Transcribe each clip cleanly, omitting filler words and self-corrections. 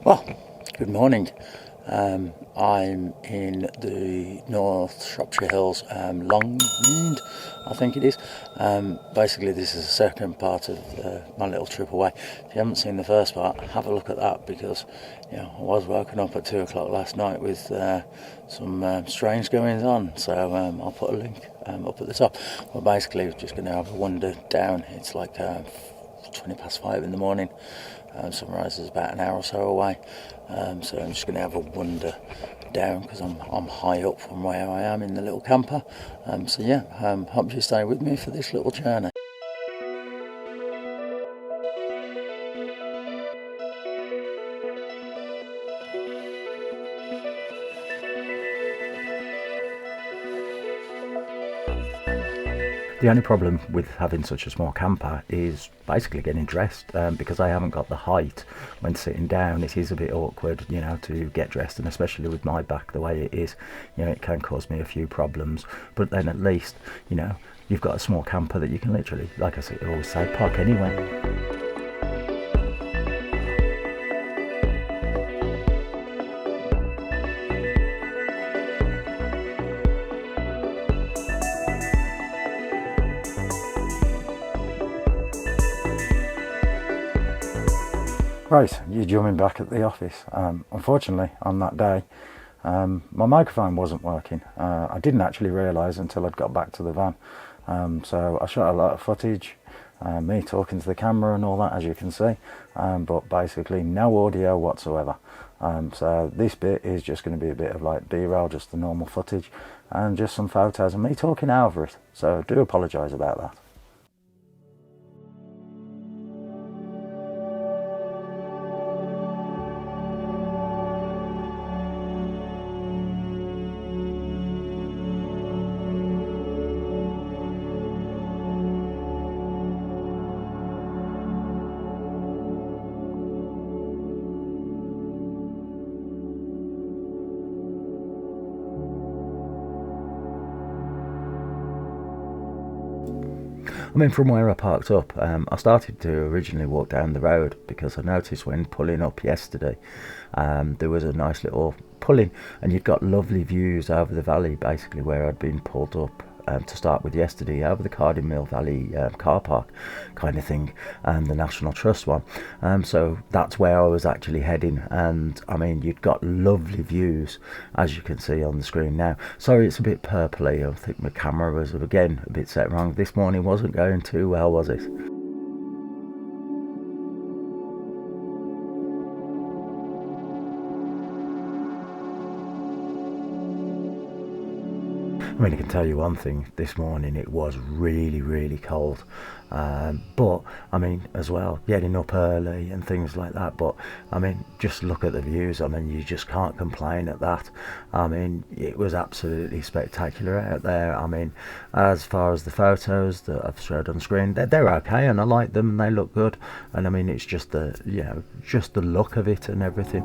Well, good morning. I'm in the North Shropshire Hills, Long Mynd, I think it is. Basically, this is the second part of my little trip away. If you haven't seen the first part, have a look at that because, I was woken up at 2 o'clock last night with some strange goings on. So I'll put a link up at the top. But basically, we're just going to have a wander down. It's like 20 past 5 in the morning. Sunrise is about an hour or so away, so I'm just going to have a wander down because I'm high up from where I am in the little camper. Hope you stay with me for this little journey. The only problem with having such a small camper is basically getting dressed, because I haven't got the height when sitting down. It is a bit awkward, to get dressed, and especially with my back the way it is, it can cause me a few problems. But then at least, you've got a small camper that you can literally, like I always say, park anywhere. Right, you're jumping back at the office. Unfortunately, on that day, my microphone wasn't working. I didn't actually realise until I'd got back to the van. So I shot a lot of footage, me talking to the camera and all that, as you can see, but basically no audio whatsoever. So this bit is just going to be a bit of like B-roll, just the normal footage, and just some photos of me talking over it. So I do apologise about that. From where I parked up, I started to originally walk down the road because I noticed when pulling up yesterday, there was a nice little pull-in, and you've got lovely views over the valley, basically where I'd been pulled up to start with yesterday, over the Cardiff Mill Valley car park kind of thing, the National Trust one. So that's where I was actually heading, and you'd got lovely views, as you can see on the screen now. Sorry it's a bit purpley, I think my camera was again a bit set wrong. This morning wasn't going too well, was it? I can tell you one thing, this morning it was really, really cold. But, as well, getting up early and things like that. But, just look at the views. You just can't complain at that. It was absolutely spectacular out there. As far as the photos that I've showed on screen, they're okay, and I like them, and they look good. And it's just just the look of it and everything.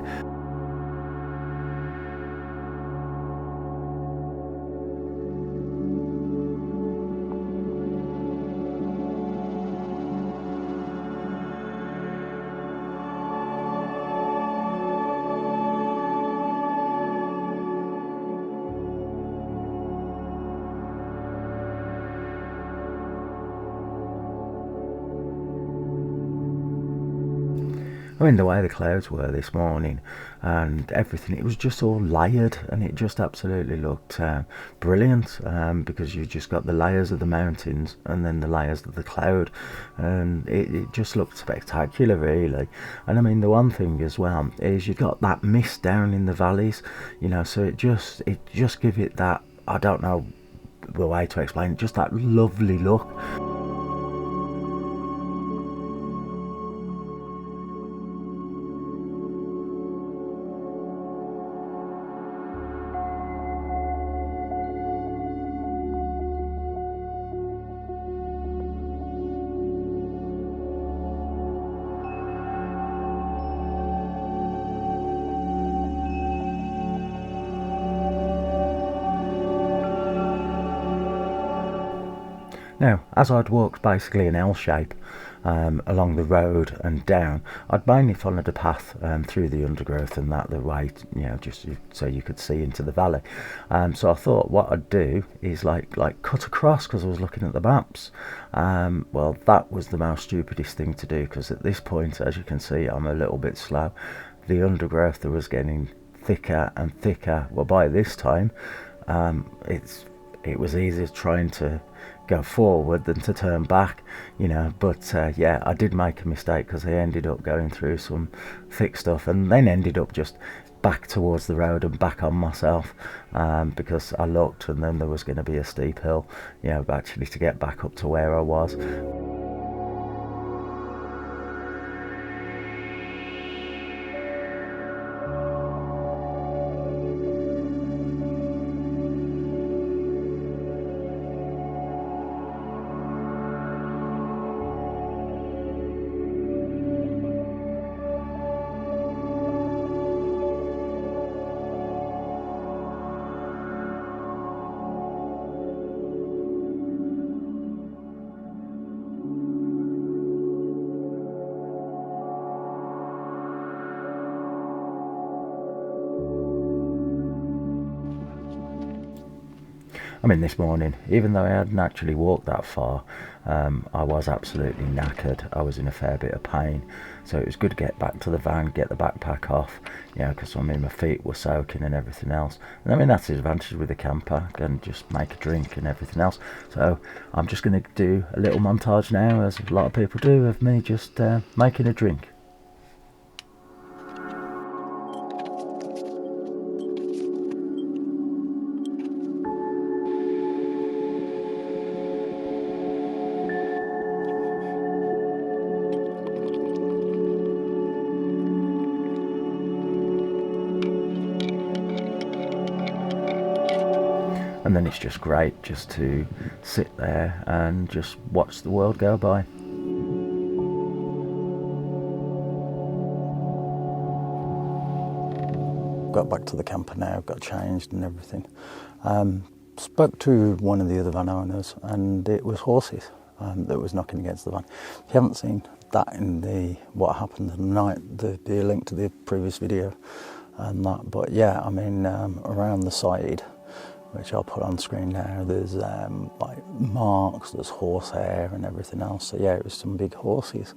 The way the clouds were this morning and everything, it was just all layered, and it just absolutely looked brilliant, because you just got the layers of the mountains and then the layers of the cloud, and it just looked spectacular, really. And the one thing as well is you got that mist down in the valleys, so it just give it that, I don't know the way to explain it, just that lovely look. Now, as I'd walked basically an L shape, along the road and down. I'd mainly followed a path through the undergrowth and that the way, just so you could see into the valley. So I thought what I'd do is like cut across, because I was looking at the maps. Well, that was the most stupidest thing to do, because at this point, as you can see, I'm a little bit slow. The undergrowth that was getting thicker and thicker. Well, by this time, it was easier trying to go forward than to turn back, but yeah, I did make a mistake, because I ended up going through some thick stuff and then ended up just back towards the road and back on myself, because I looked and then there was going to be a steep hill, actually to get back up to where I was. I mean, this morning, even though I hadn't actually walked that far, I was absolutely knackered. I was in a fair bit of pain, so it was good to get back to the van, get the backpack off, because my feet were soaking and everything else. And I mean, that's the advantage with the camper, and just make a drink and everything else. So I'm just going to do a little montage now, as a lot of people do, of me just making a drink. And then it's just great just to sit there and just watch the world go by. Got back to the camper now, got changed and everything. Spoke to one of the other van owners, and it was horses that was knocking against the van. If you haven't seen that in what happened the night, the link to the previous video and that. But yeah, I mean, around the side, which I'll put on screen now, there's like marks, there's horsehair and everything else. So yeah, it was some big horses.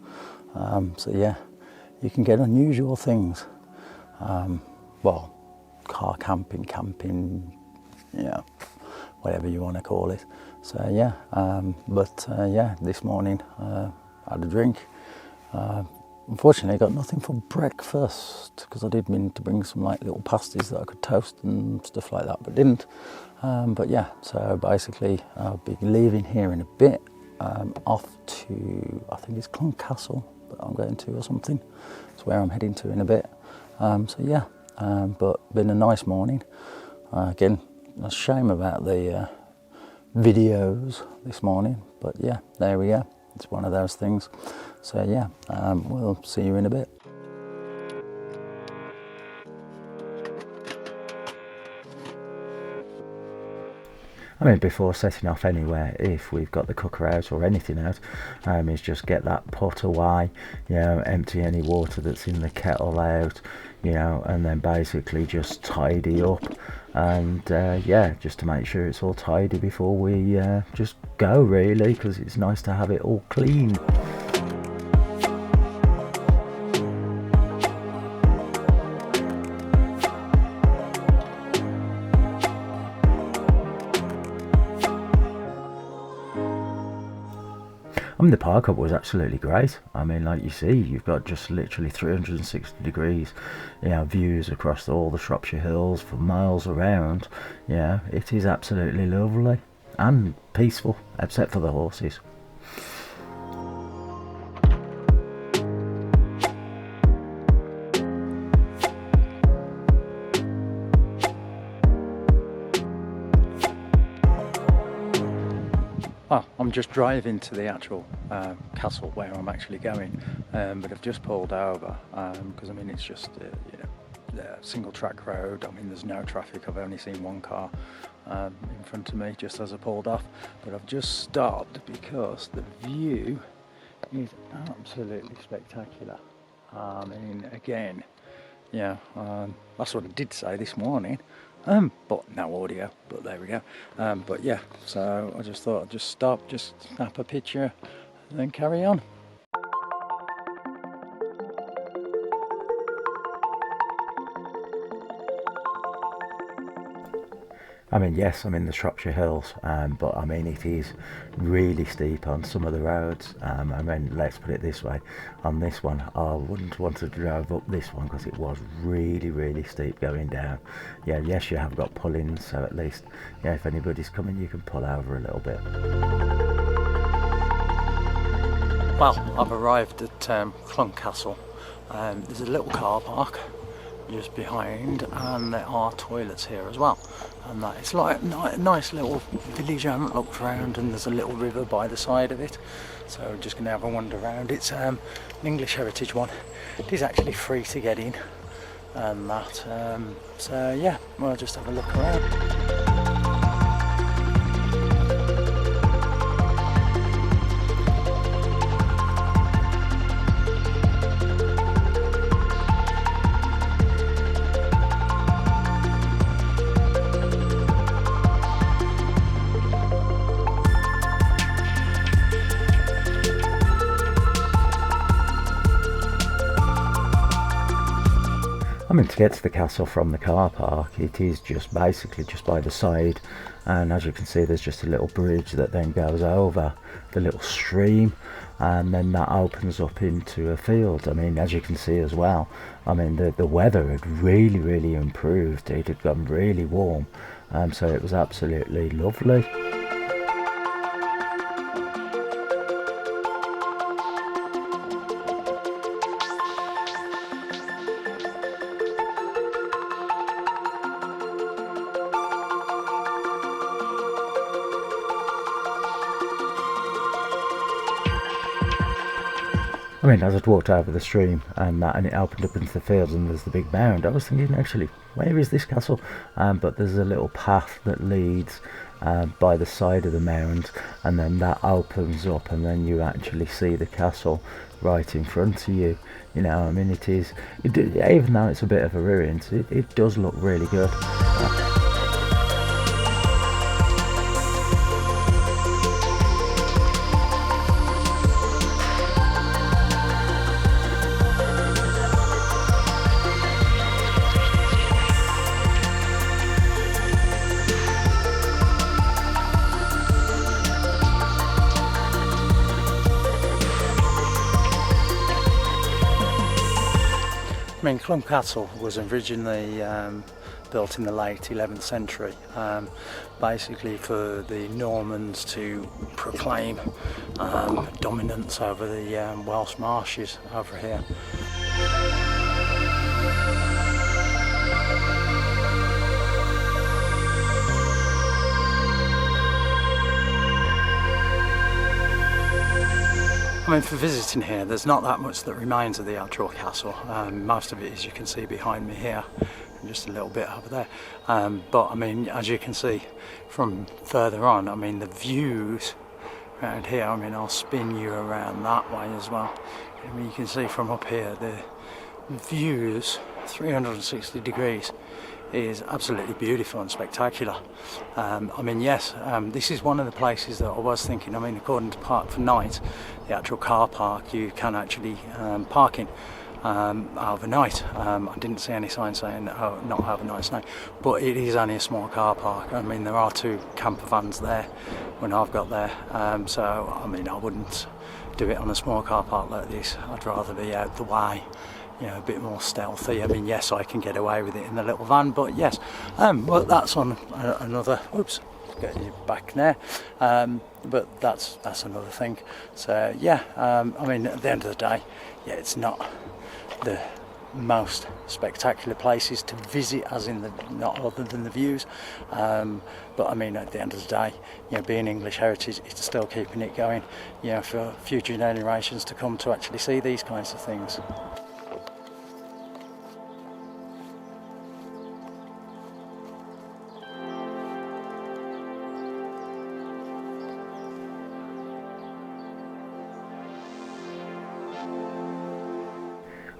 So yeah, you can get unusual things. Well, car camping, whatever you want to call it. So yeah, yeah, this morning I had a drink. Unfortunately, I got nothing for breakfast, because I did mean to bring some like little pasties that I could toast and stuff like that, but didn't. But yeah, so basically I'll be leaving here in a bit, off to, I think it's Clun Castle that I'm going to or something. It's where I'm heading to in a bit. So yeah, but been a nice morning. Again, a shame about the videos this morning, but yeah, there we go. It's one of those things. So yeah, we'll see you in a bit. I mean, before setting off anywhere, if we've got the cooker out or anything out, is just get that pot away, empty any water that's in the kettle out, and then basically just tidy up, and yeah, just to make sure it's all tidy before we just go, really, because it's nice to have it all clean. I mean, the park up was absolutely great. I mean, like you see, you've got just literally 360 degrees, views across all the Shropshire hills for miles around. Yeah, it is absolutely lovely and peaceful, except for the horses. I'm just driving to the actual castle where I'm actually going, but I've just pulled over because I mean it's just single track road. I mean there's no traffic. I've only seen one car in front of me just as I pulled off, but I've just stopped because the view is absolutely spectacular. I mean, again, yeah, that's what I did say this morning, but no audio, but there we go. But yeah, so I just thought I'd just stop, just snap a picture, and then carry on. I mean, yes, I'm in the Shropshire Hills, but I mean, it is really steep on some of the roads. I mean, let's put it this way, on this one, I wouldn't want to drive up this one because it was really, really steep going down. Yeah, yes, you have got pull-ins, so at least, yeah, if anybody's coming, you can pull over a little bit. Well, I've arrived at Clun Castle. There's a little car park just behind, and there are toilets here as well, and that it's like a nice little village. I haven't looked around, and there's a little river by the side of it, so I'm just going to have a wander around. It's an English heritage one. It is actually free to get in, and that so yeah, we'll just have a look around. I mean, to get to the castle from the car park, it is just basically just by the side, and as you can see, there's just a little bridge that then goes over the little stream, and then that opens up into a field. I mean, as you can see as well, I mean, the weather had really improved. It had gone really warm, so it was absolutely lovely. I mean, as I'd walked over the stream and it opened up into the fields and there's the big mound, I was thinking, actually, where is this castle? But there's a little path that leads by the side of the mound, and then that opens up, and then you actually see the castle right in front of you. You know, I mean, even though it's a bit of a ruin, it does look really good. I mean, Clun Castle was originally built in the late 11th century, basically for the Normans to proclaim dominance over the Welsh marshes over here. I mean, for visiting here, there's not that much that remains of the actual castle. Most of it, as you can see behind me here, and just a little bit over there. But I mean, as you can see from further on, I mean, the views around here, I mean, I'll spin you around that way as well. I mean, you can see from up here, the views, 360 degrees, is absolutely beautiful and spectacular. I mean, yes, this is one of the places that I was thinking. I mean, according to Park for Night, the actual car park, you can actually park in overnight. I didn't see any sign saying not overnight stay, but it is only a small car park. I mean, there are 2 camper vans there when I've got there, so I mean, I wouldn't do it on a small car park like this. I'd rather be out the way, you know, a bit more stealthy. I mean, yes, I can get away with it in the little van, but yes, well, that's on another, oops, get you back there, but that's another thing. So yeah, I mean, at the end of the day, yeah, it's not the most spectacular places to visit, as in not other than the views, but I mean, at the end of the day, you know, being English heritage, it's still keeping it going, you know, for future generations to come to actually see these kinds of things.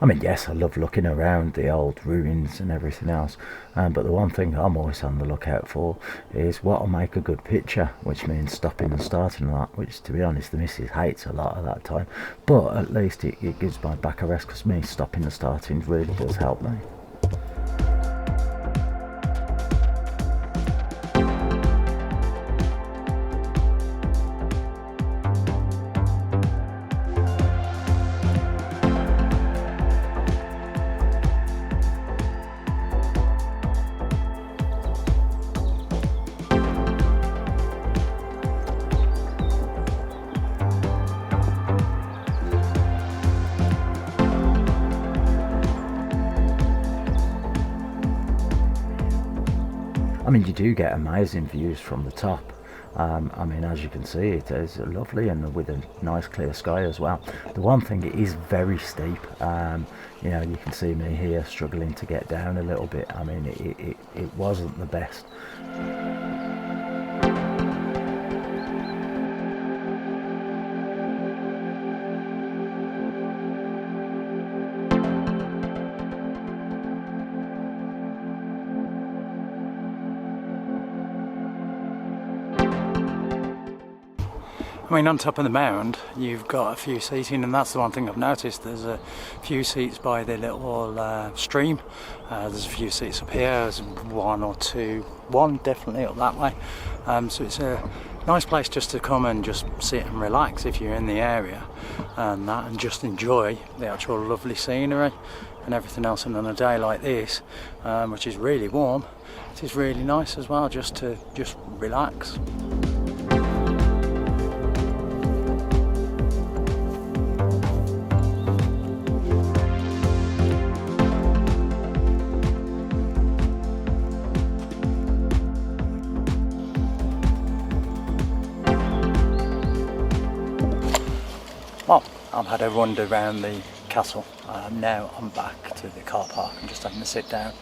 I mean, yes, I love looking around the old ruins and everything else, but the one thing I'm always on the lookout for is what'll make a good picture, which means stopping and starting a lot, which, to be honest, the missus hates a lot of that time, but at least it gives my back a rest, because me stopping and starting really does help me. I mean, you do get amazing views from the top. I mean, as you can see, it is lovely, and with a nice clear sky as well. The one thing, it is very steep. You know, you can see me here struggling to get down a little bit. I mean, it wasn't the best. I mean, on top of the mound, you've got a few seating, and that's the one thing I've noticed. There's a few seats by the little stream. There's a few seats up here. There's one definitely up that way. So it's a nice place just to come and just sit and relax if you're in the area, and just enjoy the actual lovely scenery and everything else. And on a day like this, which is really warm, it is really nice as well just to relax. Well, I've had a run around the castle. Now I'm back to the car park. I'm just having to sit down.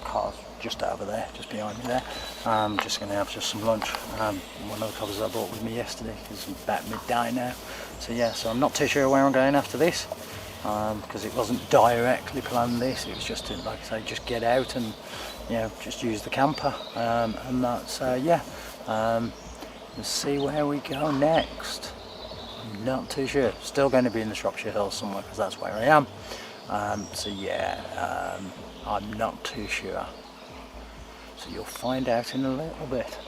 Car's just over there, just behind me there. I'm just going to have just some lunch. One of the covers I bought with me yesterday is about midday now. So yeah, so I'm not too sure where I'm going after this, because it wasn't directly planned this. It was just to, like I say, just get out and, you know, just use the camper. And that's, yeah. Let's see where we go next. Not too sure. Still going to be in the Shropshire Hills somewhere, because that's where I am. So yeah, I'm not too sure. So you'll find out in a little bit.